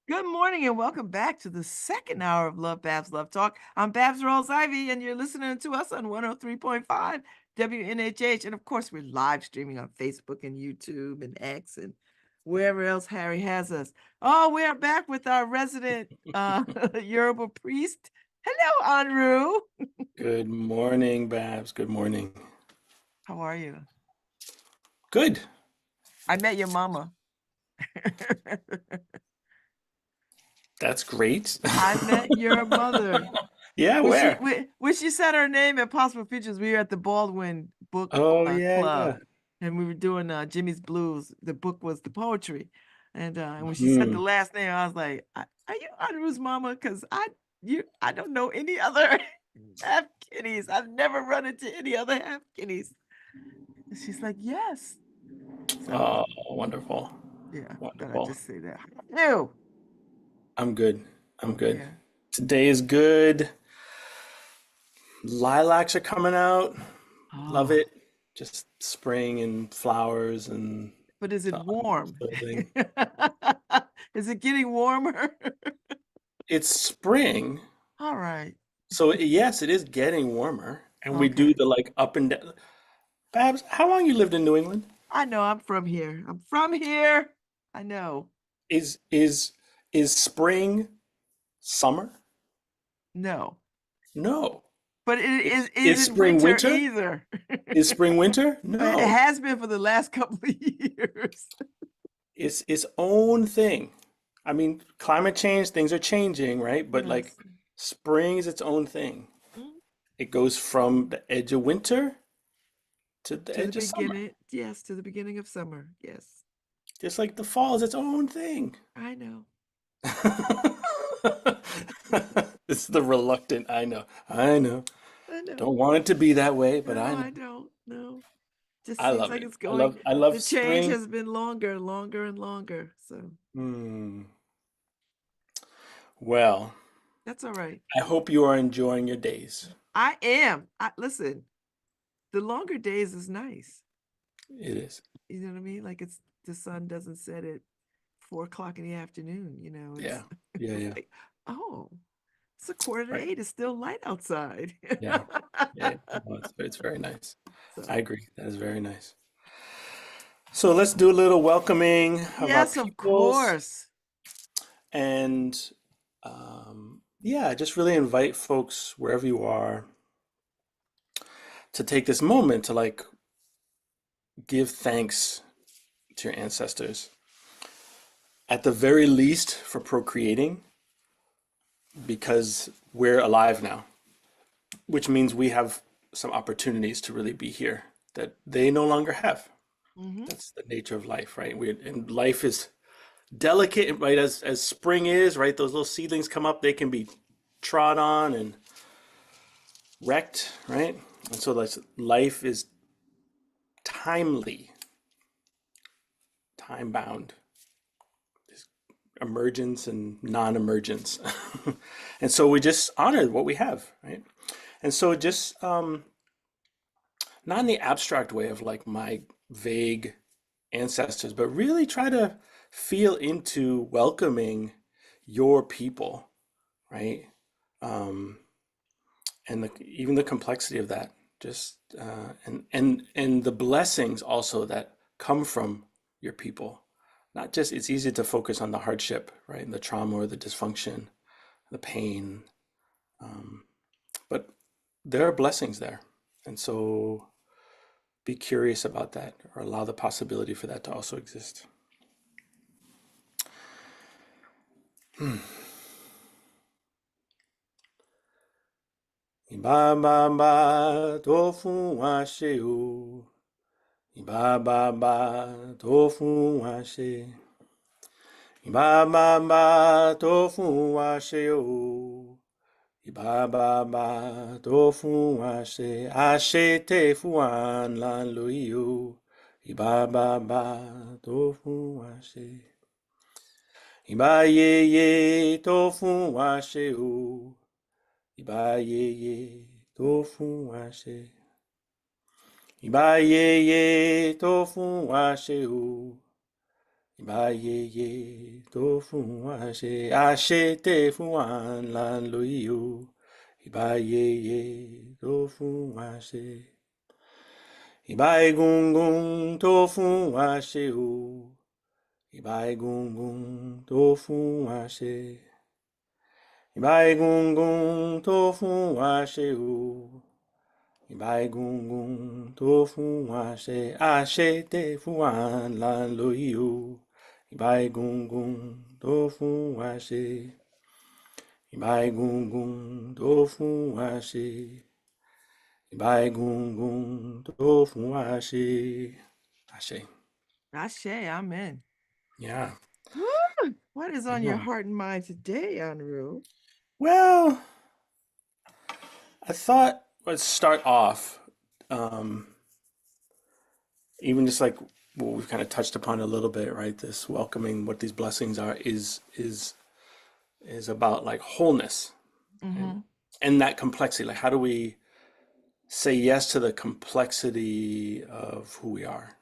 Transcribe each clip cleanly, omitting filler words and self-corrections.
Good morning and welcome back to the second hour of Lovebabz Lovetalk. I'm Babs Ivy, and you're listening to us on 103.5 WNHH. And of course, we're live streaming on Facebook and YouTube and X and wherever else Harry has us. Oh, we're back with our resident Yoruba priest. Hello, Enroue. Good morning, Babs. Good morning. How are you? Good. I met your mama. That's great. I met your mother. Yeah, where? When she said her name at Possible Features, we were at the Baldwin Book Oh, yeah, Club, yeah. and we were doing Jimmy's Blues. The book was the poetry, and when she said the Hmm. last name, I was like, "Are you Enroue's mama?" Because I don't know any other Halfkennys. I've never run into any other Halfkennys. And she's like, "Yes." So Oh, wonderful. yeah, thought I'd Wonderful. just say that. Ew. I'm good. I'm good. Yeah. Today is good. Lilacs are coming out. Love Oh, it. Just spring and flowers and but is it the warm? building. Is it getting warmer? It's spring. All right. So yes, it is getting warmer. And we do Okay. the like up and down. Babs, how long you lived in New England? I know I'm from here. I'm from here. I know. Is is is spring summer? No. No. But it Is isn't spring winter winter? either. Is spring winter? It No. has been for the last couple of years. It's its own thing. I mean, climate change, things are changing, right? But like Yes. spring is its own thing. Mm, It goes from the edge of winter to the to the edge of summer. beginning. Yes, to the beginning of summer. Yes. Just like the fall is its own thing. I know. This is the reluctant, I know. I know. I know. Don't want it to be that way, but No, I know. I don't. No. Just I seems love like it. it's going. I The love change spring. has been longer, longer, and longer. So Hmm. Well, that's all right. I hope you are enjoying your days. I am. Listen, the longer days is nice. It is. You know what I mean? Like it's the sun doesn't set at 4 o'clock in the afternoon, it's Yeah. Yeah, yeah. like, oh, it's a quarter to Right. 8. It's still light outside. Yeah. Yeah. No, it's very nice. I So agree. That is very nice. So let's do a little welcoming of our yes, of peoples course. and yeah, just really invite folks wherever you are to take this moment to like give thanks to your ancestors. At the very least for procreating, because we're alive now, which means we have some opportunities to really be here that they no longer have. Hmm. That's the nature of life, right? And life is delicate, right? As spring is, right? Those little seedlings come up, they can be trod on and wrecked, right? And so like life is timely, time bound, emergence and non-emergence. And so we just honor what we have, right? And so just not in the abstract way of like my vague ancestors, but really try to feel into welcoming your people, right? Um, and even the complexity of that, just and the blessings also that come from your people. Not just it's easy to focus on the hardship, right, and the trauma or the dysfunction, the pain, um, but there are blessings there, and so be curious about that or allow the possibility for that to also exist. Ibababa tó fún wa ṣe o. Ibababa tó fún wa ṣe. Ibababa tó fún wa ṣe o. Iba ba ba do fu ashe ashe te fu an lan lu yu. Iba ba ba do fu ashe. Iba ye ye do fu ashe u. Iba ye ye do fu ashe. Iba ye ye do fu ashe u. Iba ye ye do fu ashe ashe te fu an lan lu yu. Iba ye ye do fu ashe. Iba gung gung do fu ashe u. Iba gung gung do fu ashe. Iba gung gung do fu ashe u. Iba gung gung do fu ashe ashe te fu an lan lu yu. Iba gung gung do fu ashe. Iba gung gung do fu ashe. Iba gung gung do fu ashe. Ashe. Ashe, amen. Yeah. Woo! What is on your Yeah. heart and mind today, Enroue? Well, I thought let's start off, um, even just like what we've kind of touched upon a little bit, right? This welcoming what these blessings are is about like wholeness, right? Mm-hmm. And that complexity. Like, how do we say yes to the complexity of who we are,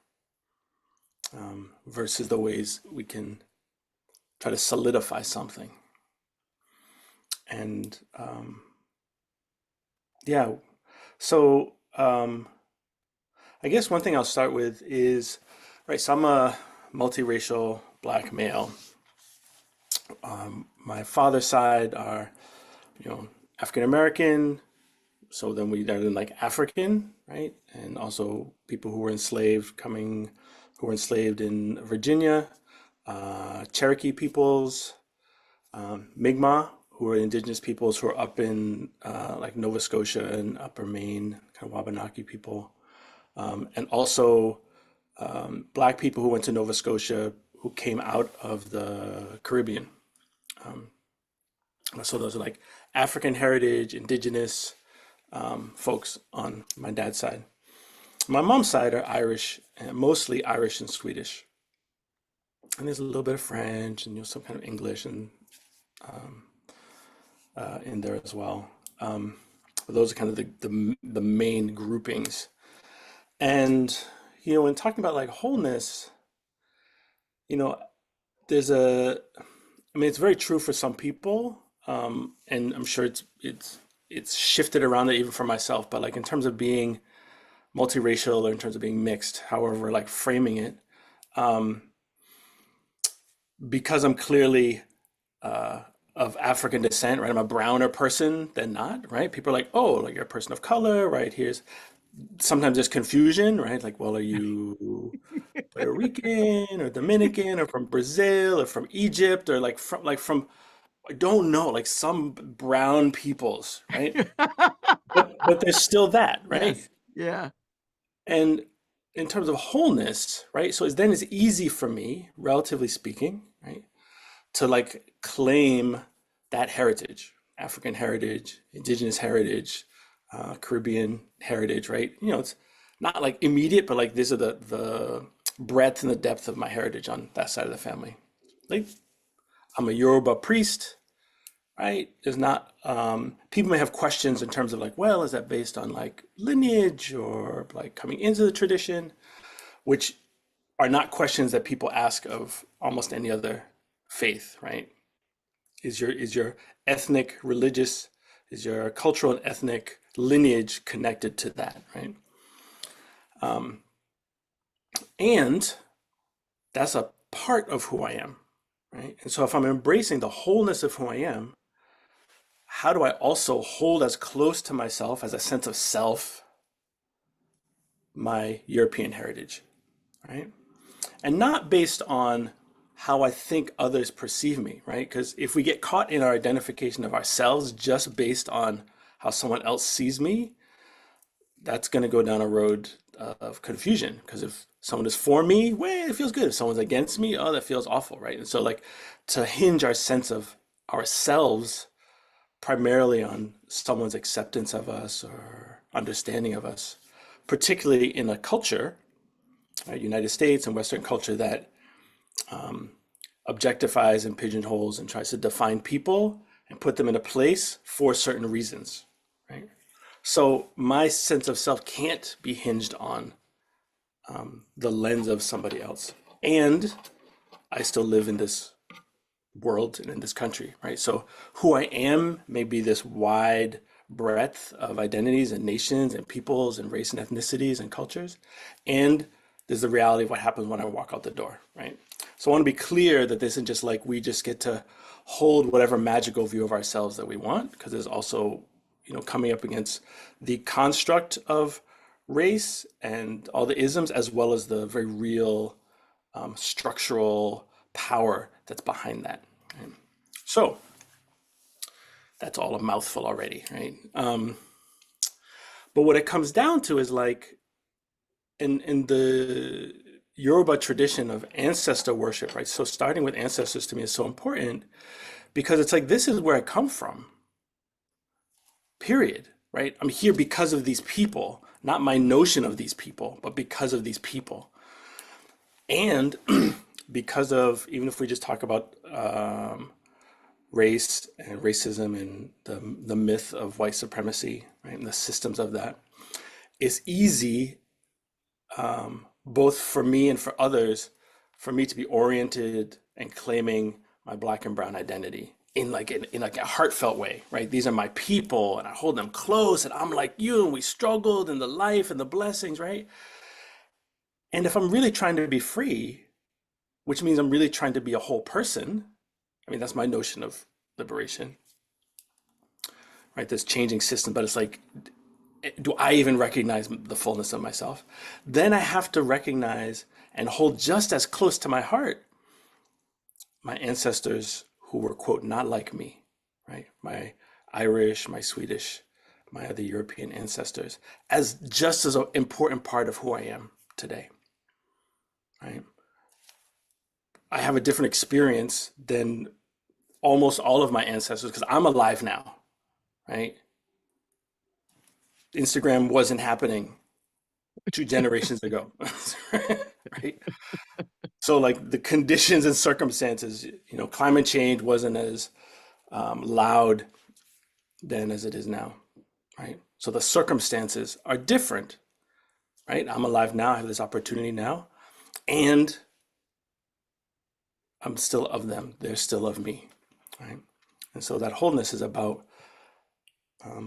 versus the ways we can try to solidify something? And yeah, so I guess one thing I'll start with is, right, so I'm a multiracial black male. My father's side are, African American. So then we are then like African, right? And also people who were enslaved in Virginia, Cherokee peoples, Mi'kmaq, who are indigenous peoples who are up in like Nova Scotia and Upper Maine, kind of Wabanaki people. And also Black people who went to Nova Scotia who came out of the Caribbean. So those are like African heritage, indigenous folks on my dad's side. My mom's side are Irish, mostly Irish and Swedish. And there's a little bit of French and some kind of English and in there as well. But those are kind of the main groupings. And when talking about like wholeness, you know, there's I mean, it's very true for some people, and I'm sure it's shifted around it even for myself. But like in terms of being multiracial or in terms of being mixed, however, like framing it, because I'm clearly of African descent, right? I'm a browner person than not, right? People are like, oh, like you're a person of color, right? Here's sometimes there's confusion, right? Like, well, are you Puerto Rican or Dominican or from Brazil or from Egypt or like from I don't know, like some brown peoples, right? But there's still that, right? Yes. Yeah. And in terms of wholeness, right? So then it's easy for me, relatively speaking, right, to like claim that heritage, African heritage, indigenous heritage, Caribbean heritage, right? It's not like immediate, but like these are the breadth and the depth of my heritage on that side of the family. Like I'm a Yoruba priest, right? There's not people may have questions in terms of like, well, is that based on like lineage or like coming into the tradition, which are not questions that people ask of almost any other faith, right? Is your ethnic, religious, is your cultural and ethnic lineage connected to that, right? And that's a part of who I am, right? And so if I'm embracing the wholeness of who I am, how do I also hold as close to myself as a sense of self my European heritage, right? And not based on how I think others perceive me, right? Because if we get caught in our identification of ourselves just based on how someone else sees me, that's going to go down a road of confusion. Because if someone is for me, well, it feels good. If someone's against me, oh, that feels awful, right? And so, like, to hinge our sense of ourselves primarily on someone's acceptance of us or understanding of us, particularly in a culture, right, United States and Western culture that objectifies and pigeonholes and tries to define people and put them in a place for certain reasons, right? So my sense of self can't be hinged on the lens of somebody else. And I still live in this world and in this country, right? So who I am may be this wide breadth of identities and nations and peoples and race and ethnicities and cultures. And there's the reality of what happens when I walk out the door, right? So I want to be clear that this isn't just like we just get to hold whatever magical view of ourselves that we want, because there's also, coming up against the construct of race and all the isms, as well as the very real structural power that's behind that. Right? So that's all a mouthful already, right? But what it comes down to is like in the Yoruba tradition of ancestor worship, right? So starting with ancestors to me is so important because it's like this is where I come from. Period, right? I'm here because of these people, not my notion of these people, but because of these people. And because of, even if we just talk about race and racism and the myth of white supremacy, right, and the systems of that, it's easy, both for me and for others, for me to be oriented and claiming my black and brown identity in like a heartfelt way, right? These are my people, and I hold them close, and I'm like you, and we struggled, and the life and the blessings, right? And if I'm really trying to be free, which means I'm really trying to be a whole person. I mean, that's my notion of liberation, right? This changing system, but it's like, do I even recognize the fullness of myself? Then I have to recognize and hold just as close to my heart my ancestors who were, quote, not like me, right? My Irish, my Swedish, my other European ancestors, as just as an important part of who I am today, right? I have a different experience than almost all of my ancestors because I'm alive now, right? Instagram wasn't happening 2 generations ago, right? So like the conditions and circumstances, climate change wasn't as loud then as it is now, right? So the circumstances are different, right? I'm alive now, I have this opportunity now, and I'm still of them, they're still of me, right? And so that wholeness is about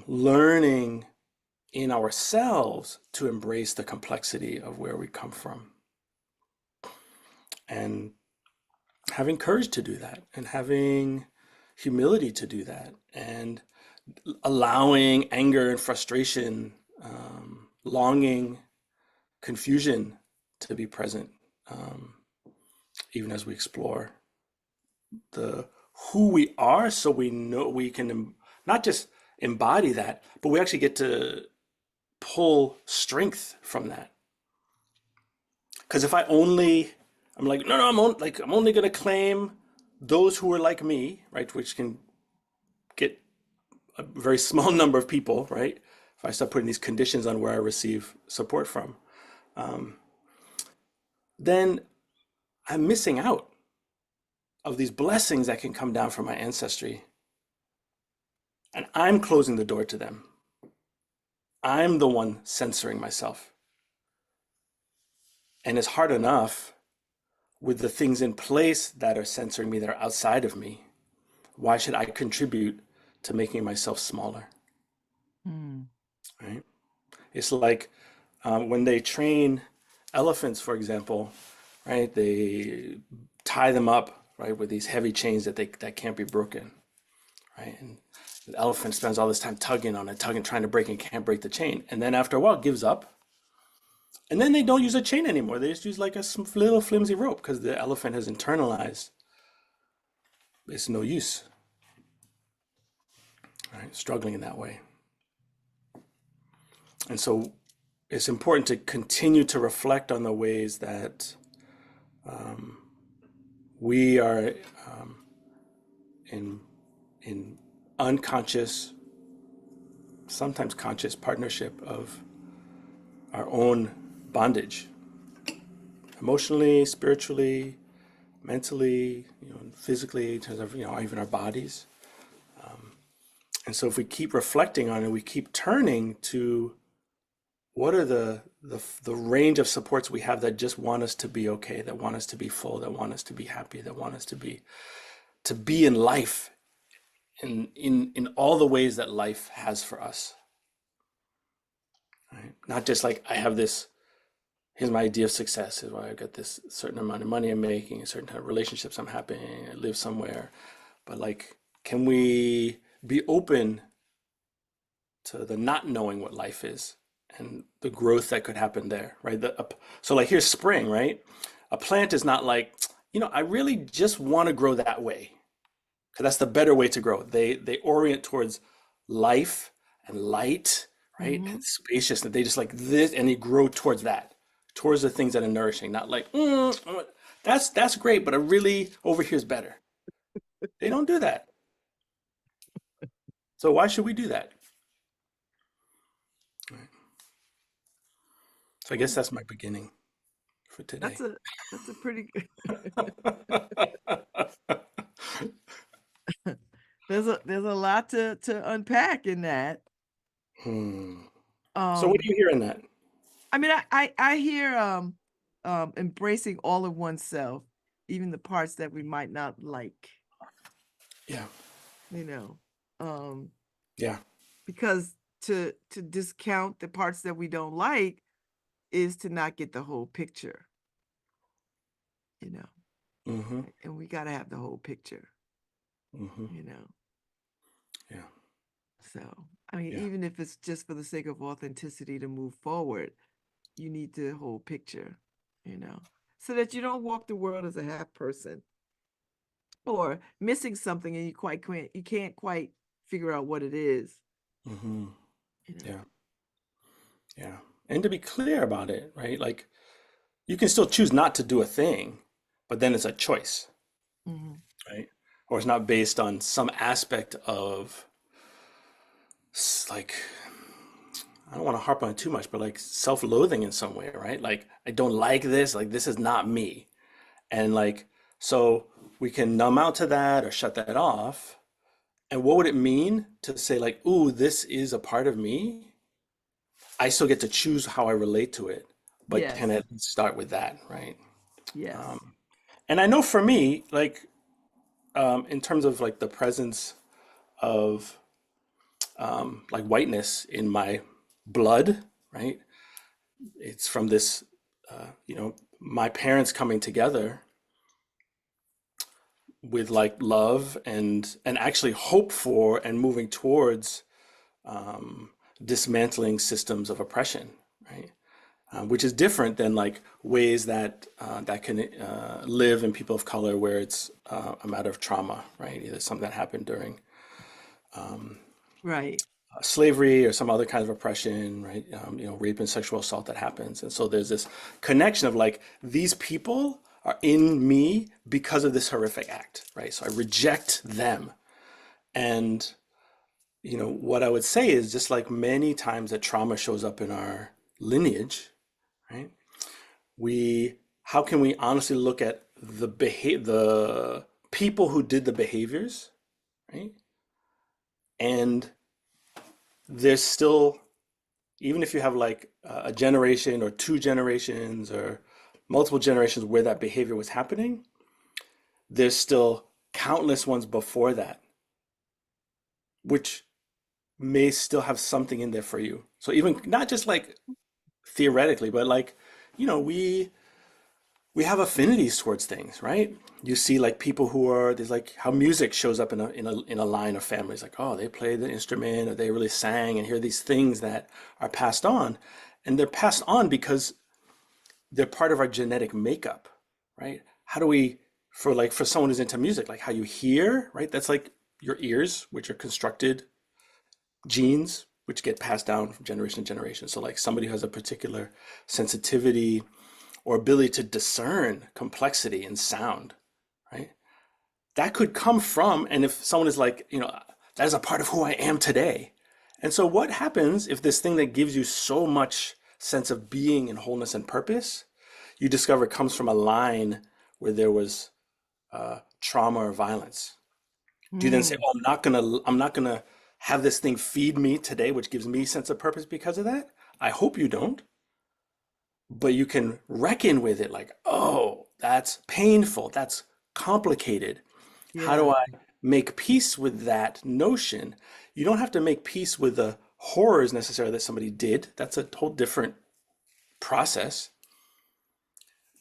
learning in ourselves to embrace the complexity of where we come from and having courage to do that and having humility to do that and allowing anger and frustration, longing, confusion to be present, even as we explore the who we are, so we know we can not just embody that, but we actually get to pull strength from that. Because if I'm like, no, I'm only going to claim those who are like me, right? Which can get a very small number of people, right? If I start putting these conditions on where I receive support from, then I'm missing out of these blessings that can come down from my ancestry. And I'm closing the door to them. I'm the one censoring myself. And it's hard enough with the things in place that are censoring me, that are outside of me. Why should I contribute to making myself smaller? Mm. Right? It's like when they train elephants, for example, right? They tie them up, right, with these heavy chains that can't be broken, right? And the elephant spends all this time tugging on it, trying to break, and can't break the chain. And then after a while, gives up. And then they don't use a chain anymore. They just use like a little flimsy rope because the elephant has internalized it's no use, right? Struggling in that way. And so it's important to continue to reflect on the ways that we are in unconscious, sometimes conscious partnership of our own bondage, emotionally, spiritually, mentally, physically, in terms of, even our bodies. And so if we keep reflecting on it, we keep turning to what are the range of supports we have that just want us to be okay, that want us to be full, that want us to be happy, that want us to be in life in all the ways that life has for us. Right? Not just like I have this, here's my idea of success, is why I've got this certain amount of money I'm making, a certain kind of relationships I'm having, I live somewhere. But like, can we be open to the not knowing what life is and the growth that could happen there, right? So like here's spring, right? A plant is not like, I really just want to grow that way because that's the better way to grow. They orient towards life and light, right? Mm-hmm. And spaciousness. They just like this, and they grow towards that, towards the things that are nourishing. Not like, that's great, but I really over here is better. They don't do that. So why should we do that? So I guess Well, that's my beginning for that's today. a that's a pretty good. There's a lot to unpack in that. Hmm. So what do Um, you hear in that? I mean, I hear embracing all of oneself, even the parts that we might not like, Yeah, you know, um, yeah, because to discount the parts that we don't like is to not get the whole picture, you know, mm-hmm, and we got to have the whole picture, mm-hmm, you know. yeah, So, I mean, yeah, even if it's just for the sake of authenticity to move forward, you need the whole picture, so that you don't walk the world as a half person or missing something and you can't quite figure out what it is, mm-hmm, you know. yeah, yeah. And to be clear about it, right? Like you can still choose not to do a thing, but then it's a choice, Hmm. right? Or it's not based on some aspect of like, I don't want to harp on it too much, but like self-loathing in some way, right? Like I don't like this, like this is not me. And like, so we can numb out to that or shut that off. And what would it mean to say like, ooh, this is a part of me? I still get to choose how I relate to it, but can Yes. it start with that, right? Yes. Um, and I know for me, like in terms of like the presence of like whiteness in my blood, right? It's from this, my parents coming together with like love and actually hope for and moving towards um, dismantling systems of oppression, right? Which is different than like ways that can live in people of color where it's a matter of trauma, right? Either something that happened during Right. slavery or some other kind of oppression, right? Rape and sexual assault that happens, and so there's this connection of like these people are in me because of this horrific act, right? So I reject them, and what I would say is just like many times that trauma shows up in our lineage, right? We How can we honestly look at the people who did the behaviors, right? And there's still, even if you have like a generation or two generations or multiple generations where that behavior was happening, there's still countless ones before that, which may still have something in there for you. So even not just like theoretically, but like, we have affinities towards things, right? You see like people who are there's like how music shows up in a line of families, like, oh, they play the instrument or they really sang, and here are these things that are passed on. And they're passed on because they're part of our genetic makeup, right? How do we for someone who's into music, like how you hear, right? That's like your ears, which are constructed genes, which get passed down from generation to generation. So like somebody who has a particular sensitivity or ability to discern complexity in sound, right? That could come from, and if someone is like, That is a part of who I am today. And so what happens if this thing that gives you so much sense of being and wholeness and purpose, you discover comes from a line where there was trauma or violence? Do you then say, Mm, "Oh, I'm not gonna have this thing feed me today, which gives me sense of purpose because of that"? I hope you don't, but you can reckon with it like, "Oh, that's painful. That's complicated. How do yeah. I make peace with that notion?" You don't have to make peace with the horrors necessarily that somebody did. That's a whole different process.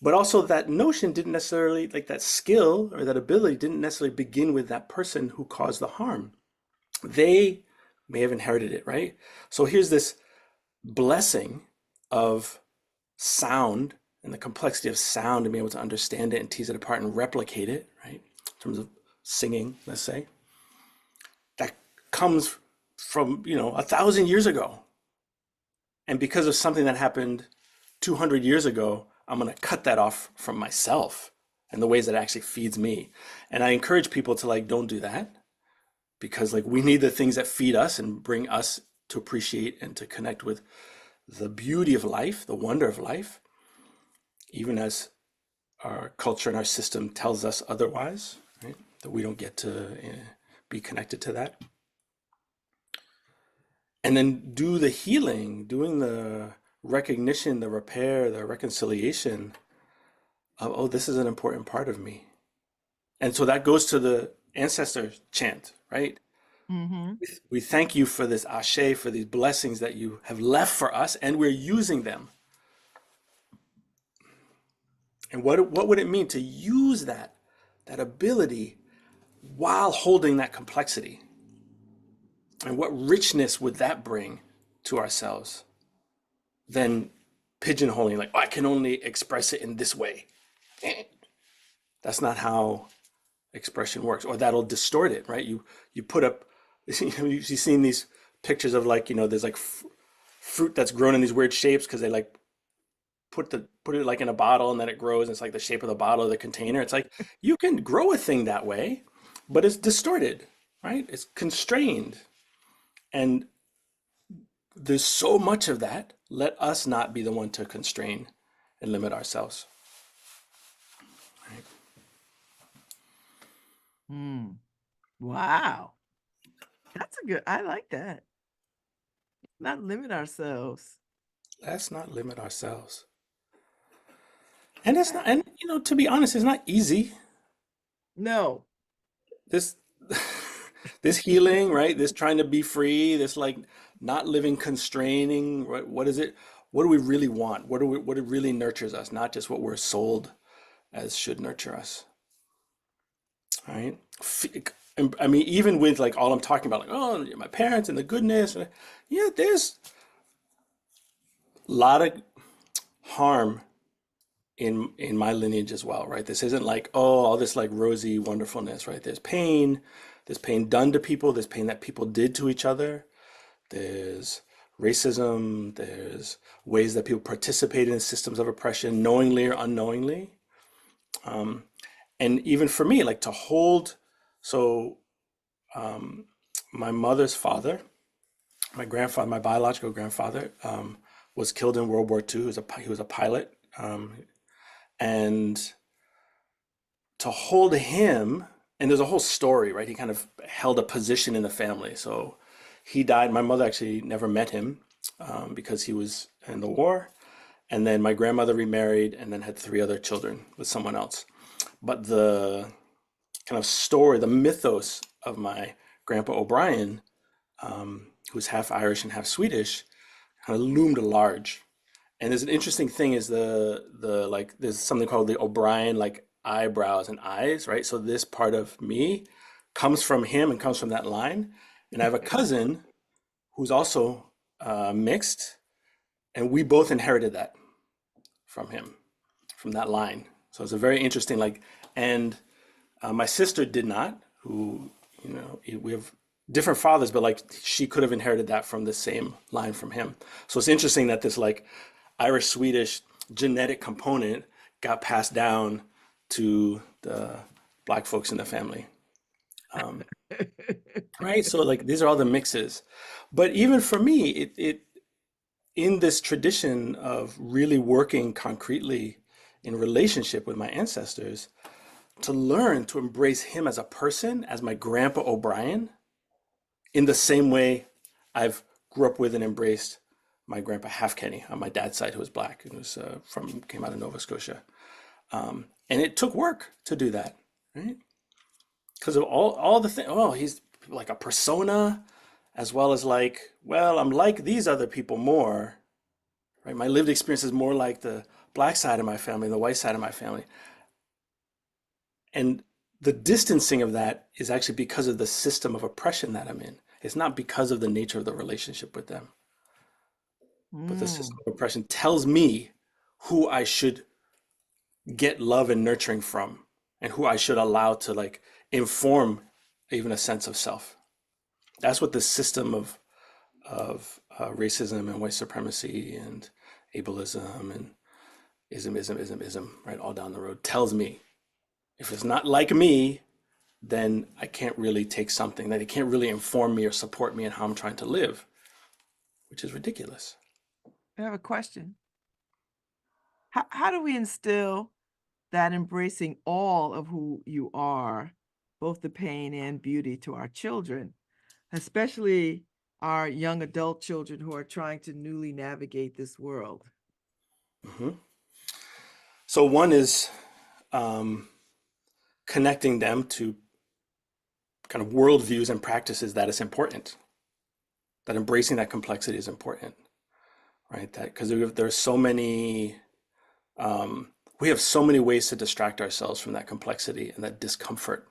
But also, that notion didn't necessarily, like that skill or that ability, didn't necessarily begin with that person who caused the harm. They may have inherited it, right? So here's this blessing of sound and the complexity of sound and being able to understand it and tease it apart and replicate it, right? In terms of singing, let's say, that comes from, 1,000 years ago. And because of something that happened 200 years ago, I'm going to cut that off from myself and the ways that it actually feeds me. And I encourage people to like, don't do that, because like we need the things that feed us and bring us to appreciate and to connect with the beauty of life, the wonder of life, even as our culture and our system tells us otherwise, right? That we don't get to be connected to that. And then do the healing, doing the recognition, the repair, the reconciliation of, oh, this is an important part of me. And so that goes to the ancestor chant, right? Mm-hmm. We thank you for this ashe, for these blessings that you have left for us, and we're using them. And what would it mean to use that ability while holding that complexity? And what richness would that bring to ourselves than pigeonholing, like, oh, I can only express it in this way? That's not how expression works, or that'll distort it, right? You put up, you've seen these pictures of like, there's like fruit that's grown in these weird shapes because they like put it like in a bottle and then it grows and it's like the shape of the bottle of the container. It's like you can grow a thing that way, but it's distorted, right? It's constrained. And there's so much of that. Let us not be the one to constrain and limit ourselves. Right? Mm. Wow. That's a good, I like that. Not limit ourselves. Let's not limit ourselves. And it's not, and to be honest, it's not easy. No. This this healing, right? This trying to be free, this like not living constraining, right? What is it? What do we really want? What it really nurtures us, not just what we're sold as should nurture us, right? I mean, even with like all I'm talking about, like, oh, my parents and the goodness, yeah, there's a lot of harm in my lineage as well, right? This isn't like, oh, all this like rosy wonderfulness, right? There's pain done to people, there's pain that people did to each other, there's racism, there's ways that people participate in systems of oppression knowingly or unknowingly. Um, and even for me, like to hold, so um, my mother's father, my grandfather, my biological grandfather, was killed in World War II. He was a pilot. And to hold him, and there's a whole story, right? He kind of held a position in the family. So he died. My mother actually never met him because he was in the war. And then my grandmother remarried and then had three other children with someone else. But the kind of story, the mythos of my grandpa O'Brien, who's half Irish and half Swedish, kind of loomed large. And there's an interesting thing is the like there's something called the O'Brien like eyebrows and eyes, right? So this part of me comes from him and comes from that line. And I have a cousin who's also mixed, and we both inherited that from him, from that line. So it's a very interesting like, and my sister did not, who we have different fathers, but like she could have inherited that from the same line from him. So it's interesting that this like Irish Swedish genetic component got passed down to the black folks in the family. right? So like these are all the mixes. But even for me, it in this tradition of really working concretely in relationship with my ancestors, to learn to embrace him as a person, as my grandpa O'Brien, in the same way I've grew up with and embraced my grandpa Halfkenny on my dad's side, who was black and was came out of Nova Scotia. And it took work to do that, right? Because of all the things. Oh, he's like a persona, as well as like, well, I'm like these other people more, right? My lived experience is more like the black side of my family, the white side of my family. And the distancing of that is actually because of the system of oppression that I'm in. It's not because of the nature of the relationship with them, but the system Mm. of oppression tells me who I should get love and nurturing from and who I should allow to like inform even a sense of self. That's what the system of racism and white supremacy and ableism and ism, right, all down the road tells me. If it's not like me, then I can't really take something that it can't really inform me or support me in how I'm trying to live, which is ridiculous. I have a question. How do we instill that embracing all of who you are, both the pain and beauty, to our children, especially our young adult children who are trying to newly navigate this world? Hmm. So one is um, connecting them to kind of worldviews and practices that is important, that embracing that complexity is important, right? That because there's so many, we have so many ways to distract ourselves from that complexity and that discomfort.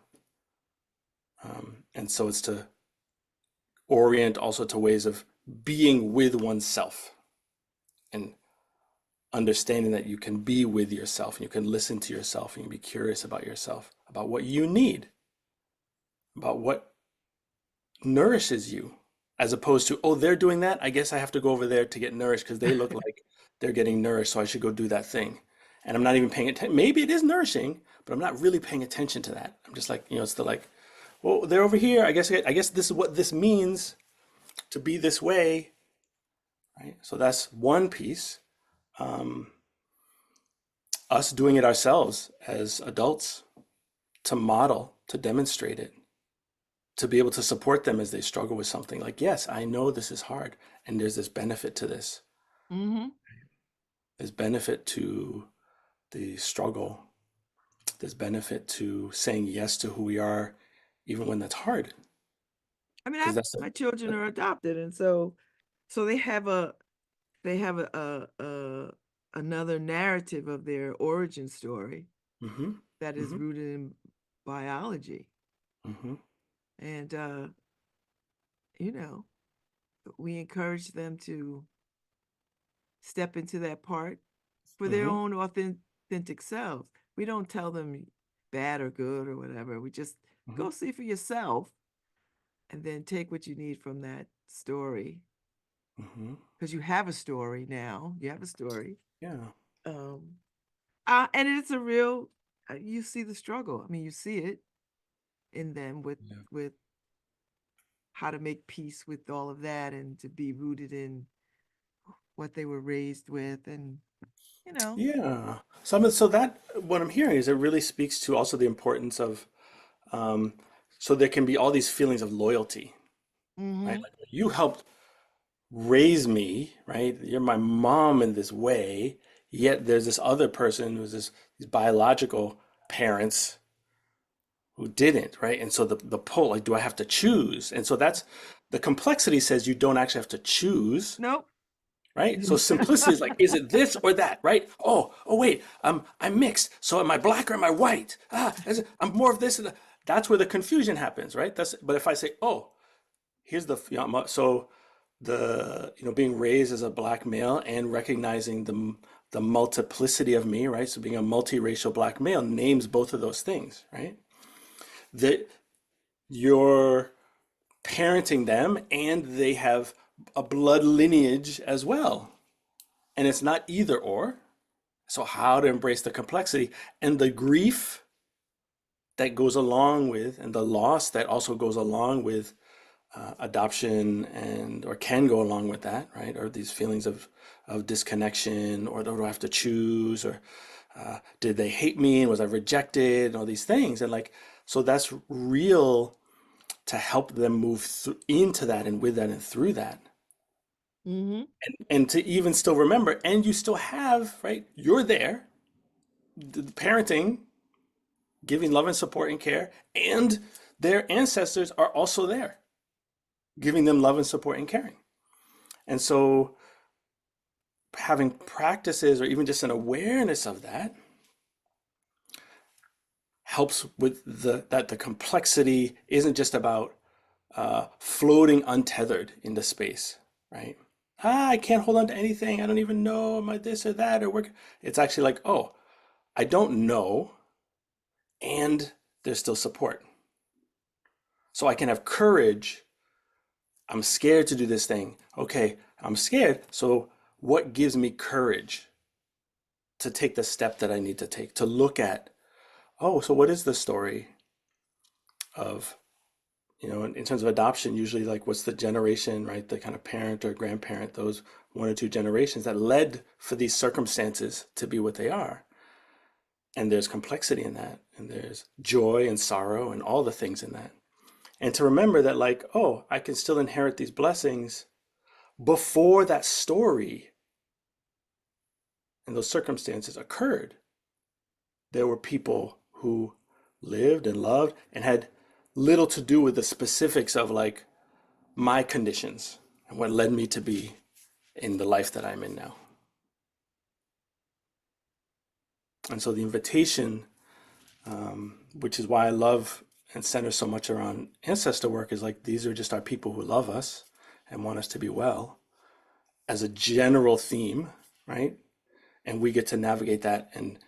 And so it's to orient also to ways of being with oneself and understanding that you can be with yourself and you can listen to yourself and you can be curious about yourself, about what you need, about what nourishes you, as opposed to, oh, they're doing that. I guess I have to go over there to get nourished because they look like they're getting nourished, so I should go do that thing. And I'm not even paying attention. Maybe it is nourishing, but I'm not really paying attention to that. I'm just like, it's the like, well, they're over here. I guess this is what this means to be this way, right? So that's one piece. Um, us doing it ourselves as adults to model, to demonstrate it, to be able to support them as they struggle with something. Like, yes, I know this is hard, and there's this benefit to this. Mm-hmm. There's benefit to the struggle. There's benefit to saying yes to who we are, even when that's hard. I mean, Because that's my children are adopted, and so they have a another narrative of their origin story mm-hmm, that is mm-hmm, rooted in biology. mm-hmm, And you know, we encourage them to step into that part for their mm-hmm, own authentic selves. We don't tell them bad or good or whatever. We just mm-hmm, go see for yourself and then take what you need from that story, mm-hmm. because you have a story now. You have a story. Yeah, Um, and it's a real. You see the struggle. I mean, you see it in them yeah, with how to make peace with all of that and to be rooted in what they were raised with, and you know. yeah. So that what I'm hearing is it really speaks to also the importance of um, so there can be all these feelings of loyalty, right? Mm-hmm. Like you helped raise me, right? You're my mom in this way, yet there's this other person who's these biological parents who didn't, right? And so the pull, like, do I have to choose? And so that's the complexity says you don't actually have to choose, Nope. right? So simplicity is like, is it this or that, right? Oh, wait, I'm mixed. So am I black or am I white? I'm more of this. That's where the confusion happens, right? But if I say, oh, here's so the being raised as a black male and recognizing the multiplicity of me, right? So being a multiracial black male names both of those things, right? That you're parenting them and they have a blood lineage as well. And it's not either or. So how to embrace the complexity and the grief that goes along with, and the loss that also goes along with adoption, and or can go along with that, right? Or these feelings of disconnection, or do I have to choose, or did they hate me and was I rejected, and all these things, and like, so that's real to help them move into that and with that and through that, Mhm. and to even still remember, and you still have, right? You're there, the parenting, giving love and support and care, and their ancestors are also there, giving them love and support and caring. And so having practices or even just an awareness of that helps with the complexity isn't just about floating untethered into space, right? I can't hold on to anything. I don't even know, am I this or that or work. It's actually like, oh, I don't know, and there's still support. So I can have courage. I'm scared to do this thing. Okay, I'm scared. So what gives me courage to take the step that I need to take, to look at, oh, so what is the story of, in terms of adoption, usually like what's the generation, right? The kind of parent or grandparent, those one or two generations that led for these circumstances to be what they are. And there's complexity in that, and there's joy and sorrow and all the things in that. And to remember that, like, oh, I can still inherit these blessings before that story and those circumstances occurred. There were people who lived and loved and had little to do with the specifics of like my conditions and what led me to be in the life that I'm in now. And so the invitation, which is why I love and center so much around ancestor work, is like these are just our people who love us and want us to be well as a general theme, right? And we get to navigate that and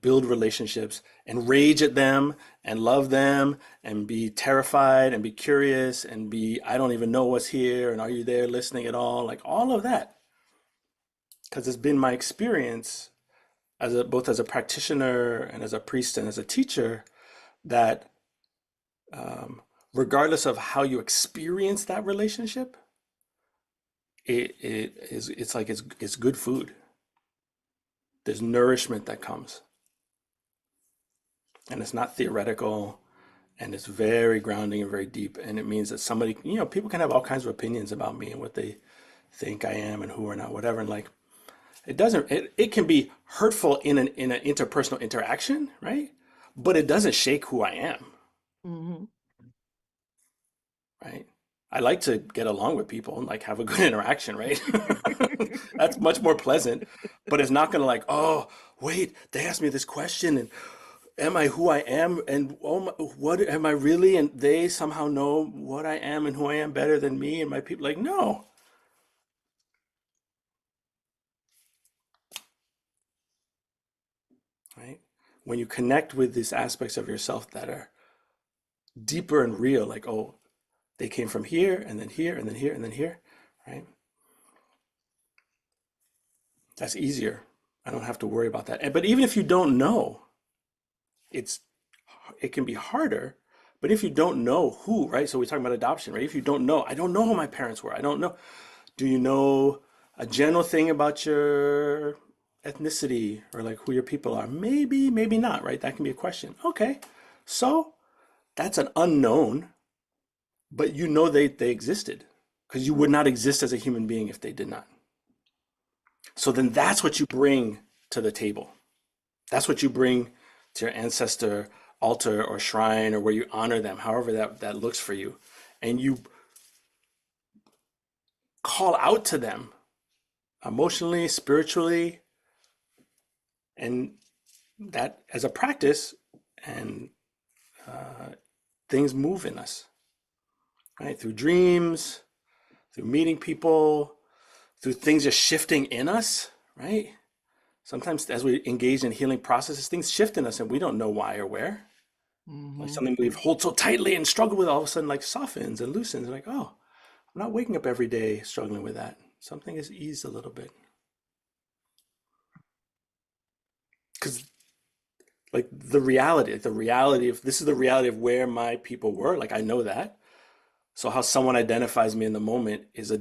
build relationships and rage at them and love them and be terrified and be curious and be, I don't even know what's here and are you there listening at all, like all of that, because it's been my experience both as a practitioner and as a priest and as a teacher that um, regardless of how you experience that relationship, it's good food. There's nourishment that comes, and it's not theoretical, and it's very grounding and very deep. And it means that somebody, people can have all kinds of opinions about me and what they think I am and who or not, whatever. And like, it can be hurtful in an interpersonal interaction, right? But it doesn't shake who I am, Mhm. right? I like to get along with people and like have a good interaction, right? That's much more pleasant, but it's not gonna like, oh, wait, they asked me this question and am I who I am? And oh my, what am I really? And they somehow know what I am and who I am better than me and my people. Like, no, right? When you connect with these aspects of yourself that are deeper and real, like, oh, they came from here and then here and then here and then here, right? That's easier. I don't have to worry about that. But even if you don't know, it's it can be harder. But if you don't know who, right? So we're talking about adoption, right? If you don't know, I don't know who my parents were. I don't know. Do you know a general thing about your ethnicity or like who your people are? Maybe, maybe not, right? That can be a question. Okay. So that's an unknown, but you know they existed because you would not exist as a human being if they did not. So then that's what you bring to the table. That's what you bring to your ancestor altar or shrine or where you honor them, however that looks for you. And you call out to them emotionally, spiritually, and that as a practice, and uh, things move in us, right? Through dreams, through meeting people, through things just shifting in us, right? Sometimes as we engage in healing processes, things shift in us and we don't know why or where. Like Mhm. something we've hold so tightly and struggled with all of a sudden like softens and loosens. Like, oh, I'm not waking up every day struggling with that. Something has eased a little bit. Because Like the reality of this is the reality of where my people were. Like I know that. So how someone identifies me in the moment is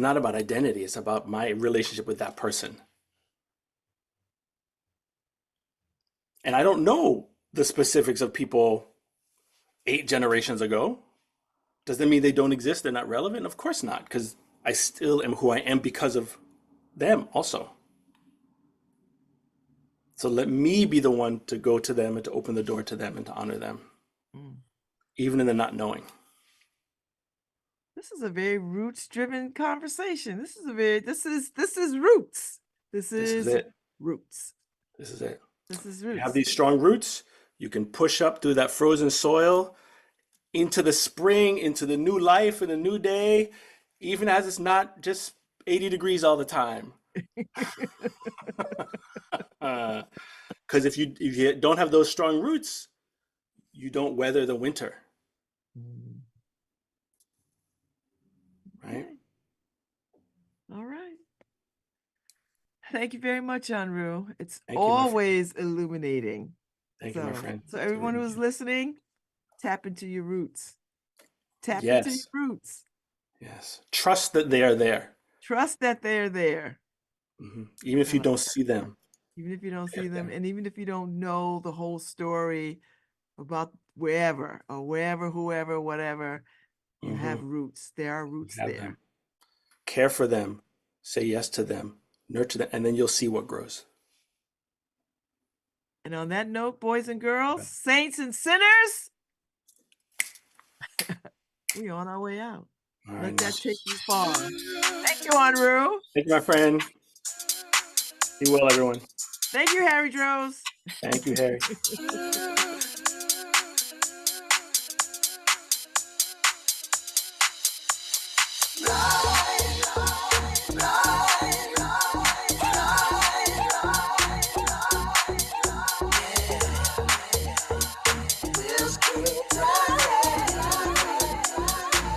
not about identity. It's about my relationship with that person. And I don't know the specifics of people 8 generations ago. Does that mean they don't exist? They're not relevant? Of course not, because I still am who I am because of them also. So let me be the one to go to them and to open the door to them and to honor them, Mm. even in the not knowing. This is a very roots-driven conversation. This is roots. This This is is it. roots. This is it. This is You have roots. these strong roots. You can push up through that frozen soil into the spring, into the new life and the new day, even as it's not just 80 degrees all the time. Because if you don't have those strong roots, you don't weather the winter, Mm. right? Okay. All right. Thank you very much, Enroue. It's Thank you, my friend. always illuminating. Thank you, my So, friend. so It's really everyone who's me. listening, tap into your roots. Tap into your Yes, roots. yes. Trust that they are there. Trust that they're there. Even if I you like don't that. see them, Even if you don't they're see them, there. and even if you don't know the whole story about wherever, whoever, whatever, you Hmm. have roots. There are You roots have there. them. Care for them. Say yes to them. Nurture them, and then you'll see what grows. And on that note, boys and girls, saints and sinners, we on our way out. All right, Let now. that take you far. Thank you, Enroue. Thank you, my friend. Be well, everyone. Thank you, Harry Droz. Thank you, Harry.